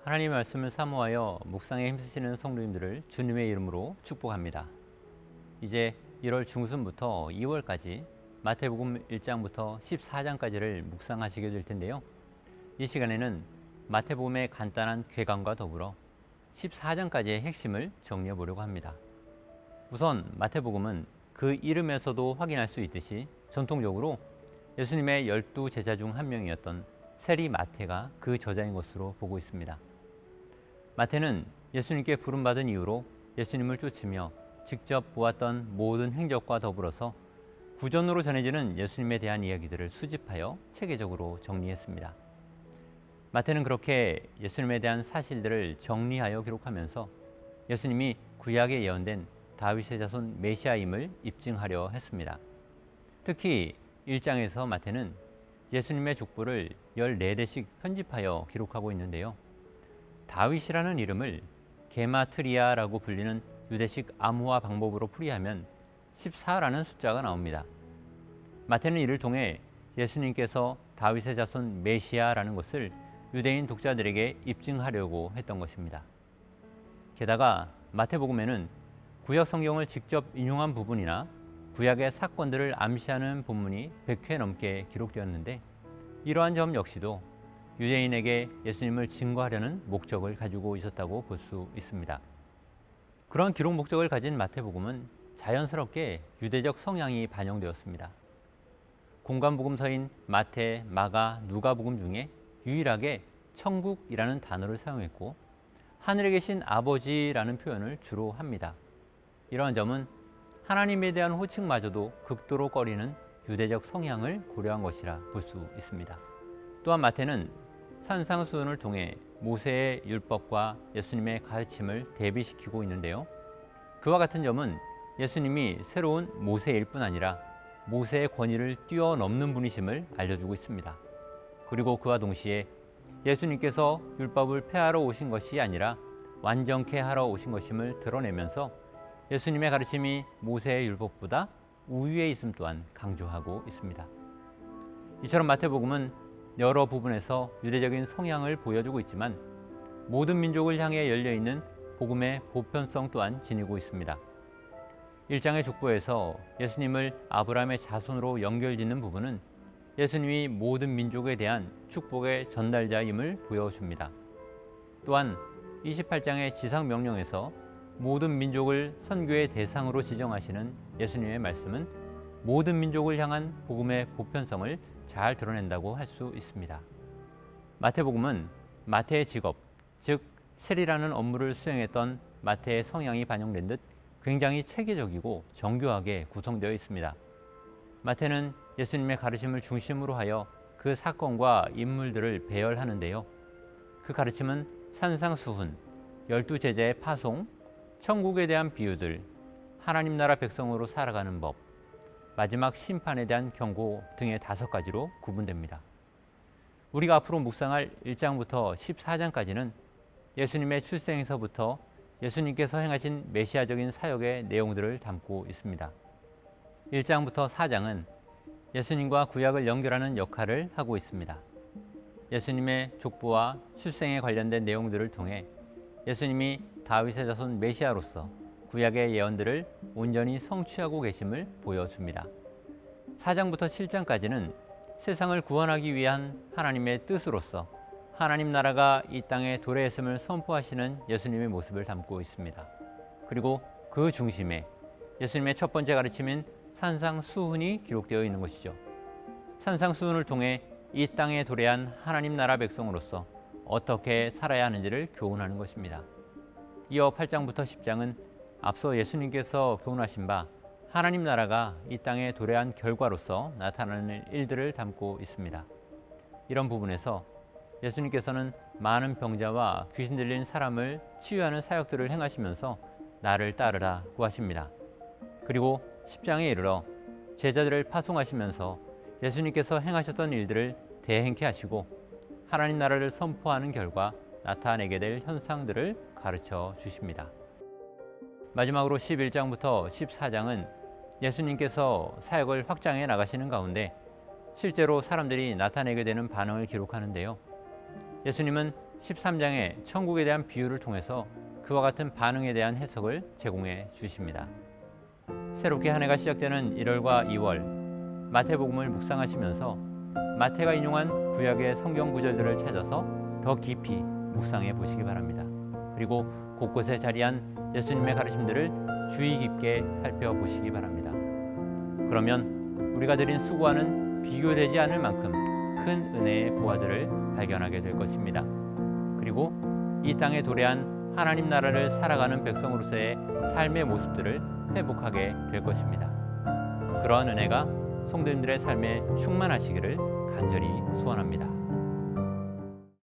하나님의 말씀을 사모하여 묵상에 힘쓰시는 성도님들을 주님의 이름으로 축복합니다. 이제 1월 중순부터 2월까지 마태복음 1장부터 14장까지를 묵상하시게 될 텐데요. 이 시간에는 마태복음의 간단한 궤감과 더불어 14장까지의 핵심을 정리해 보려고 합니다. 우선 마태복음은 그 이름에서도 확인할 수 있듯이 전통적으로 예수님의 12 제자 중 한 명이었던 세리 마태가 그 저자인 것으로 보고 있습니다. 마태는 예수님께 부름받은 이후로 예수님을 쫓으며 직접 보았던 모든 행적과 더불어서 구전으로 전해지는 예수님에 대한 이야기들을 수집하여 체계적으로 정리했습니다. 마태는 그렇게 예수님에 대한 사실들을 정리하여 기록하면서 예수님이 구약에 예언된 다윗의 자손 메시아임을 입증하려 했습니다. 특히 1장에서 마태는 예수님의 족보를 14대씩 편집하여 기록하고 있는데요. 다윗이라는 이름을 게마트리아라고 불리는 유대식 암호화 방법으로 풀이하면 14라는 숫자가 나옵니다. 마태는 이를 통해 예수님께서 다윗의 자손 메시아라는 것을 유대인 독자들에게 입증하려고 했던 것입니다. 게다가 마태복음에는 구약 성경을 직접 인용한 부분이나 구약의 사건들을 암시하는 본문이 100회 넘게 기록되었는데, 이러한 점 역시도 유대인에게 예수님을 증거하려는 목적을 가지고 있었다고 볼 수 있습니다. 그런 기록 목적을 가진 마태복음은 자연스럽게 유대적 성향이 반영되었습니다. 공관복음서인 마태, 마가, 누가복음 중에 유일하게 천국이라는 단어를 사용했고 하늘에 계신 아버지라는 표현을 주로 합니다. 이러한 점은 하나님에 대한 호칭마저도 극도로 꺼리는 유대적 성향을 고려한 것이라 볼 수 있습니다. 또한 마태는 산상수훈을 통해 모세의 율법과 예수님의 가르침을 대비시키고 있는데요. 그와 같은 점은 예수님이 새로운 모세일 뿐 아니라 모세의 권위를 뛰어넘는 분이심을 알려주고 있습니다. 그리고 그와 동시에 예수님께서 율법을 폐하러 오신 것이 아니라 완전케 하러 오신 것임을 드러내면서 예수님의 가르침이 모세의 율법보다 우위에 있음 또한 강조하고 있습니다. 이처럼 마태복음은 여러 부분에서 유대적인 성향을 보여주고 있지만 모든 민족을 향해 열려있는 복음의 보편성 또한 지니고 있습니다. 1장의 족보에서 예수님을 아브라함의 자손으로 연결짓는 부분은 예수님이 모든 민족에 대한 축복의 전달자임을 보여줍니다. 또한 28장의 지상명령에서 모든 민족을 선교의 대상으로 지정하시는 예수님의 말씀은 모든 민족을 향한 복음의 보편성을 잘 드러낸다고 할 수 있습니다. 마태복음은 마태의 직업, 즉 세리라는 업무를 수행했던 마태의 성향이 반영된 듯 굉장히 체계적이고 정교하게 구성되어 있습니다. 마태는 예수님의 가르침을 중심으로 하여 그 사건과 인물들을 배열하는데요. 그 가르침은 산상수훈, 12 제자의 파송, 천국에 대한 비유들, 하나님 나라 백성으로 살아가는 법, 마지막 심판에 대한 경고 등의 5가지로 구분됩니다. 우리가 앞으로 묵상할 1장부터 14장까지는 예수님의 출생에서부터 예수님께서 행하신 메시아적인 사역의 내용들을 담고 있습니다. 1장부터 4장은 예수님과 구약을 연결하는 역할을 하고 있습니다. 예수님의 족보와 출생에 관련된 내용들을 통해 예수님이 다윗의 자손 메시아로서 구약의 예언들을 온전히 성취하고 계심을 보여줍니다. 4장부터 7장까지는 세상을 구원하기 위한 하나님의 뜻으로서 하나님 나라가 이 땅에 도래했음을 선포하시는 예수님의 모습을 담고 있습니다. 그리고 그 중심에 예수님의 첫 번째 가르침인 산상수훈이 기록되어 있는 것이죠. 산상수훈을 통해 이 땅에 도래한 하나님 나라 백성으로서 어떻게 살아야 하는지를 교훈하는 것입니다. 이어 8장부터 10장은 앞서 예수님께서 교훈하신 바 하나님 나라가 이 땅에 도래한 결과로서 나타나는 일들을 담고 있습니다. 이런 부분에서 예수님께서는 많은 병자와 귀신 들린 사람을 치유하는 사역들을 행하시면서 나를 따르라고 하십니다. 그리고 10장에 이르러 제자들을 파송하시면서 예수님께서 행하셨던 일들을 대행케 하시고 하나님 나라를 선포하는 결과 나타내게 될 현상들을 가르쳐 주십니다. 마지막으로 11장부터 14장은 예수님께서 사역을 확장해 나가시는 가운데 실제로 사람들이 나타내게 되는 반응을 기록하는데요. 예수님은 13장의 천국에 대한 비유를 통해서 그와 같은 반응에 대한 해석을 제공해 주십니다. 새롭게 한 해가 시작되는 1월과 2월, 마태복음을 묵상하시면서 마태가 인용한 구약의 성경 구절들을 찾아서 더 깊이 묵상해 보시기 바랍니다. 그리고 곳곳에 자리한 예수님의 가르침들을 주의 깊게 살펴보시기 바랍니다. 그러면 우리가 드린 수고와는 비교되지 않을 만큼 큰 은혜의 보화들을 발견하게 될 것입니다. 그리고 이 땅에 도래한 하나님 나라를 살아가는 백성으로서의 삶의 모습들을 회복하게 될 것입니다. 그러한 은혜가 성도님들의 삶에 충만하시기를 간절히 소원합니다.